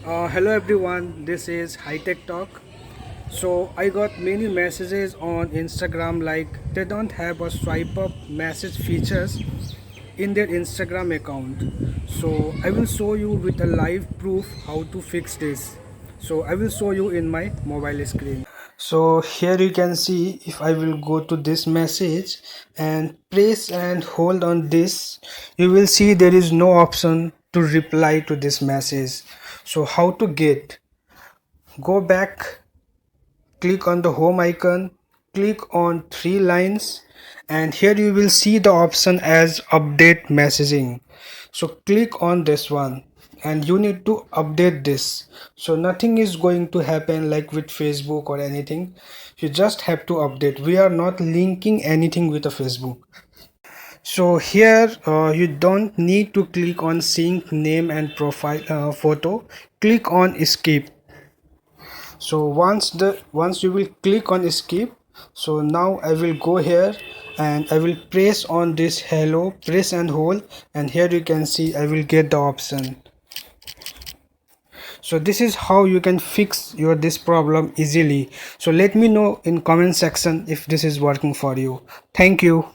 Hello everyone, this is Hitech Talk. So I got many messages on Instagram like they don't have a swipe up message features in their Instagram account. So I will show you with a live proof how to fix this. So I will show you in my mobile screen. So here you can see if I will go to this message and press and hold on this, you will see there is no option to reply to this message. So how to get? Go back, click on the home icon, click on three lines, and here you will see the option as update messaging. So click on this one and you need to update this. So nothing is going to happen like with Facebook or anything. You just have to update. We are not linking anything with a Facebook. So here you don't need to click on sync name and profile photo. Click on skip. So once you will click on skip, so now I will go here and I will press on this hello, press and hold, and here you can see I will get the option. So this is how you can fix your this problem easily. So let me know in comment section if this is working for you. Thank you.